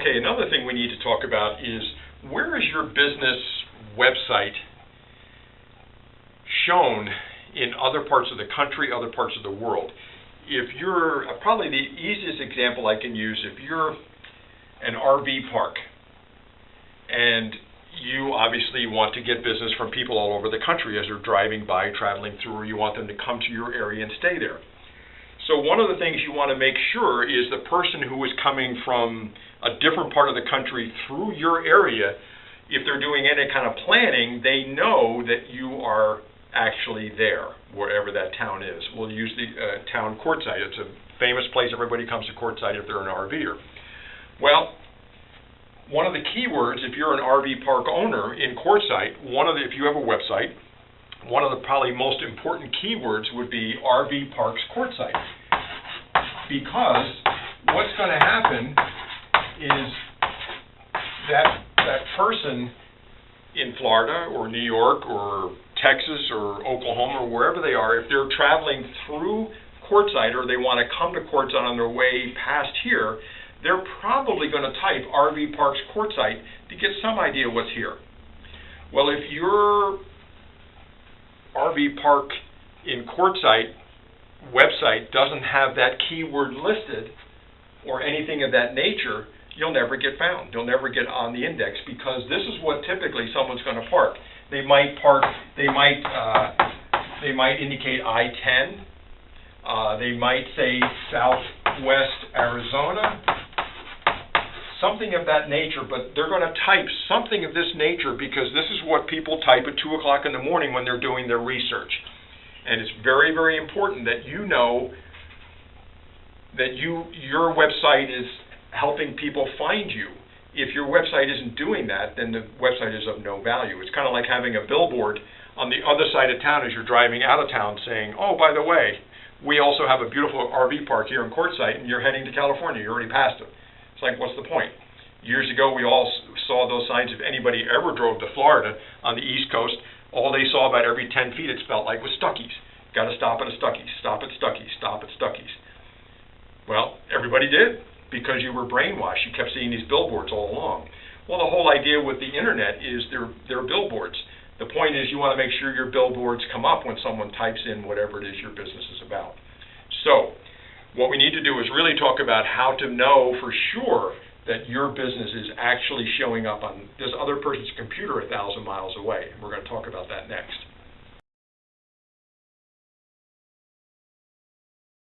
Okay, another thing we need to talk about is, where is your business website shown in other parts of the country, other parts of the world? If you're, probably the easiest example I can use, if you're an RV park and you obviously want to get business from people all over the country as they're driving by, traveling through, or you want them to come to your area and stay there. So one of the things you want to make sure is the person who is coming from a different part of the country through your area, if they're doing any kind of planning, they know that you are actually there, wherever that town is. We'll use the town Quartzsite. It's a famous place. Everybody comes to Quartzsite if they're an RVer. Well, one of the keywords, if you're an RV park owner in Quartzsite, if you have a website, one of the probably most important keywords would be RV Parks Quartzsite. Because what's going to happen is that person in Florida or New York or Texas or Oklahoma or wherever they are, if they're traveling through Quartzsite or they want to come to Quartzsite on their way past here, they're probably going to type RV Parks Quartzsite to get some idea what's here. Well, if your RV park in Quartzsite website doesn't have that keyword listed or anything of that nature, you'll never get found. You'll never get on the index, because this is what typically someone's going to park. They might indicate I-10. They might say Southwest Arizona, something of that nature, but they're going to type something of this nature because this is what people type at 2 o'clock in the morning when they're doing their research. And it's very, very important that you know that your website is helping people find you. If your website isn't doing that, then the website is of no value. It's kind of like having a billboard on the other side of town as you're driving out of town saying, oh, by the way, we also have a beautiful RV park here in Quartzsite, and you're heading to California. You already passed it. It's like, what's the point? Years ago, we all saw those signs. If anybody ever drove to Florida on the East Coast, all they saw about every 10 feet, it felt like, was Stuckey's. Got to stop at a Stuckey's, stop at Stuckey's, stop at Stuckey's. Well, everybody did, because you were brainwashed. You kept seeing these billboards all along. Well, the whole idea with the internet is they're billboards. The point is you want to make sure your billboards come up when someone types in whatever it is your business is about. So what we need to do is really talk about how to know for sure that your business is actually showing up on this other person's computer 1,000 miles away. We're going to talk about that next.